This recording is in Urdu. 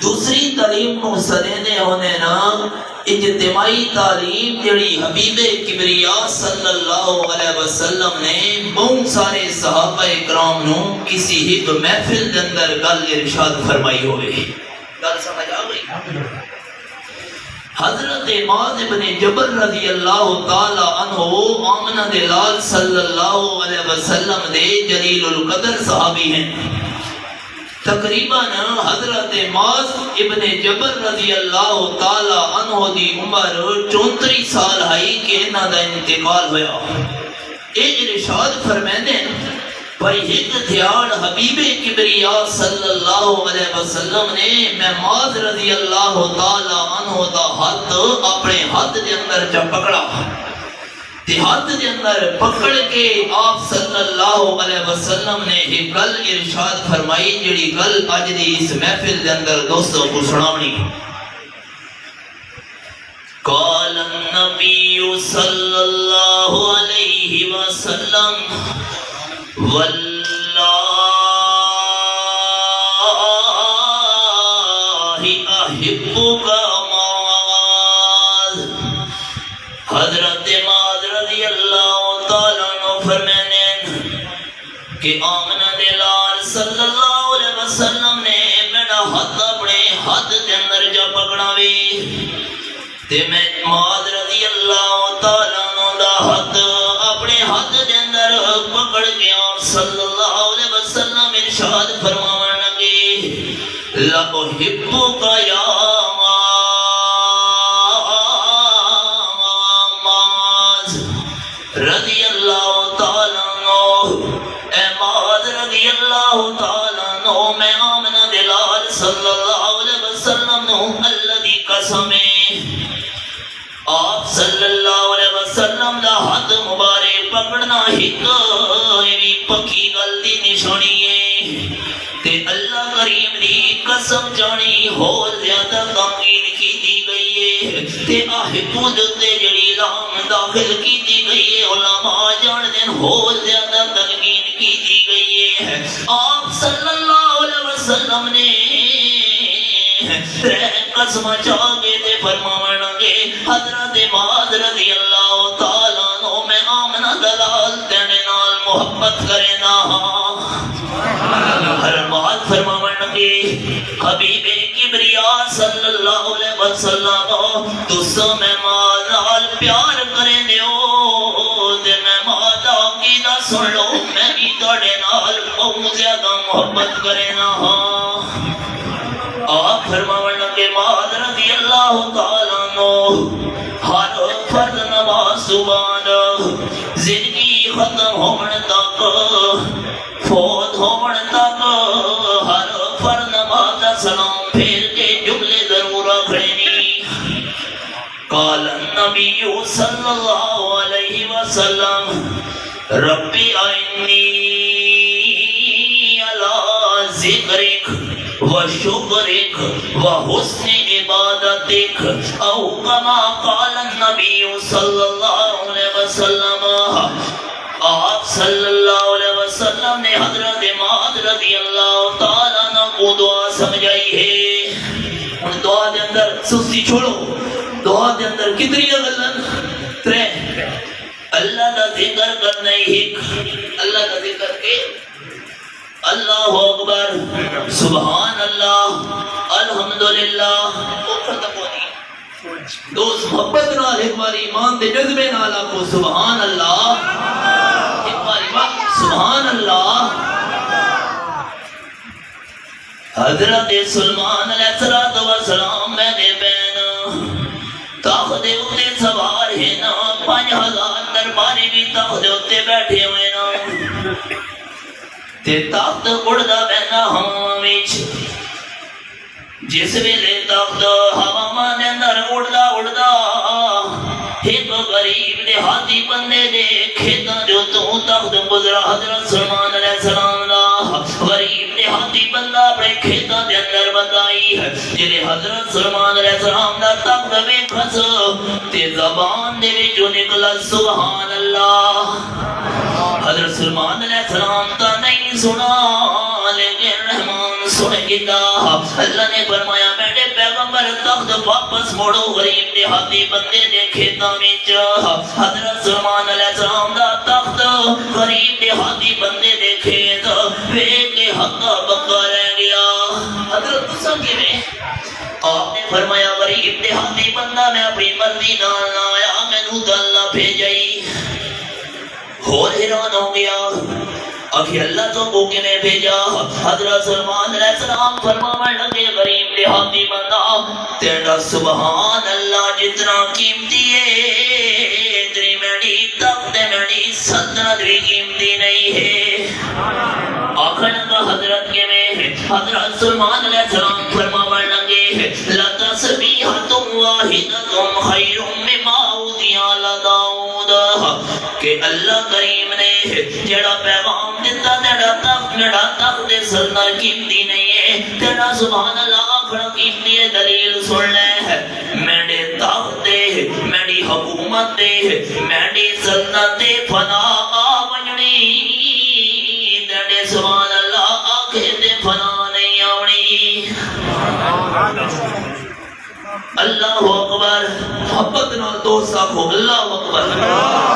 دوسری تعلیم کو سدینے ہونے نا اجتماعی تعلیم جڑی حبیب کبریا صلی اللہ علیہ وسلم نے بہت سارے صحابہ اکرام نو کسی ایک محفل دے اندر گل ارشاد فرمائی ہوئے. گل سمجھ آ گئی؟ حضرت معاذ بن جبل رضی اللہ تعالی عنہ آمنہ دے لال صلی اللہ علیہ وسلم دے جلیل القدر صحابی ہیں. تقریباً حضرت معاذ ابن جبل رضی اللہ تعالی عنہ دی عمر 34 سال ہے کہ انہاں دا انتقال ہویا. اے ارشاد فرماندے بھائی ایک دھیان حبیب کبریا صلی اللہ علیہ وسلم نے میں معاذ رضی اللہ تعالی عنہ دا ہاتھ اپنے ہاتھ دے اندر جا پکڑا تے ہاتھ دے اندر پکڑ کے آپ صلی اللہ علیہ وسلم نے ایک گل ارشاد فرمائی جڑی گل اج دی اس محفل دے اندر دوستوں کو سناونی. قال النبی صلی اللہ علیہ وسلم واللہ احبک معاذ. حضرت معاذ رضی اللہ تعالیٰ عنہ فرمانے کہ آمنہ دے لال صلی اللہ علیہ وسلم نے میرا ہاتھ اپنے ہاتھ دے اندر جا پکڑا وی تے میں معاذ رضی اللہ تعالیٰ عنہ دا ہاتھ اپنے ہاتھ دے اندر پکڑ کے آپ صلی اللہ علیہ وسلم ارشاد فرماون لگے لأحبک یا معاذ رضی اللہ تعالیٰ عنہ. اے معاذ رضی اللہ تعالیٰ عنہ میں آمنہ دے لال صلی اللہ علیہ وسلم نو اللہ دی قسم آپ صلی اللہ علیہ وسلم دا ہاتھ مبارک پکڑنا ہی پکی گل دی نشانی ہے تے اللہ کریم دی قسم جانی ہو زیادہ تمکین کی دی گئی ہے تے احبود تے جڑی لام داخل کی دی گئی ہے علماء جان دین ہو زیادہ تمکین کی دی گئی ہے. آپ صلی اللہ علیہ وسلم نے قسم چاہے تے فرماون لگے حضرت معاذ رضی اللہ تعالیٰ عنہ میں آمنہ دلال تیرے نال محبت کرے نا. ہر بات فرماون لگے حبیب کبریا صلی اللہ علیہ وسلم تسا میں معاذ نال پیار کرے دیو تے میں معاذ کی نہ سن لو میں بھی تیرے نال بہت زیادہ محبت کرے نا. آپ فرماون لگے معاذ رضی اللہ تعالیٰ عنہ ہر فرض نماز سبحان زندگی ختم ہون تک فوت ہون تک ہر فرض نماز سلام پھیر کے جملے ضرور رکھنی. قال النبی صلی اللہ علیہ وسلم ربی اعنی علی ذکرک وشکرک وحسن عبادتک او کما قال النبی صلی اللہ علیہ وسلم. آپ صلی اللہ علیہ وسلم نے حضرت معاذ رضی اللہ تعالیٰ عنہ کو دعا سمجھائی ہے. ان دعا دے اندر سستی چھوڑو. دعا دے اندر کتنی غلط ترے اللہ دا ذکر کرنا ہی اللہ دا ذکر کے اللہ اکبر سبحان اللہ الحمدللہ دوست محبت نال ایک بار ایمان دے جذبے نال کو سبحان اللہ ایک بار سبحان اللہ. حضرت سلمان علیہ السلام میں دے بین تاخت اتے سوار ہے نا 5000 درباری بھی تاخت اتے بیٹھے ہوئے نا تے تاخت اڑدا بہنا ہوا وچ جس ویلے تاخت ہوا دے اندر اڑدا اڑدا ایک غریب دیہاتی بندے دے کھیتاں جو تو تاخت گزرا حضرت سلمان علیہ السلام دا غریب دیہاتی بندہ اپنے کھیتاں دے اندر بتائی جلے حضرت سلمان علیہ السلام دا تاخت ویکھس تے زبان دے وچوں نکلا سبحان اللہ. حضرت سلمان علیہ السلام تا نہیں سنا لیکن رحمان سن کیتا اللہ نے فرمایا میرے پیغمبر تخت واپس موڑو غریب دیہاتی بندے دے کھیتاں وچ حضرت سلیمان علیہ السلام دا تخت غریب دیہاتی بندے دے کھیت ویکھ کے ہکا بکا رہ گیا حضرت تساں کیویں آپ نے فرمایا غریب دیہاتی بندہ میں اپنی مرضی نال نہ آیا مینوں تے اللہ بھیجائی اور حیران ہو گیا آخی اللہ تو کو کے میں بھیجا حضرت سلیمان علیہ السلام فرمانے لگے غریب دیہاتی بندہ تیرا سبحان اللہ جتنا قیمتی ہے اتنی میری تخت میری سلطنت بھی قیمتی نہیں ہے آخر کا حضرت کے میں حضرت سلیمان علیہ السلام فرمانے لگے لَتَسْبِيحَةٌ وَاحِدَةٌ خَيْرٌ مِّمَّا أُوتِيَ آلَ داؤد کہ اللہ کریم نے جڑا پیغام دیتا تیرا تخت سلطنت قیمتی نہیں ہے تیرا سبحان اللہ آخر قیمتی ہے دلیل سن لے میرے تخت میری حکومت میری سلطنت فنا آ بننی تیرے سبحان اللہ آخر تے فنا نہیں آونی اللہ اکبر محبت نال دوست آکھو اللہ اکبر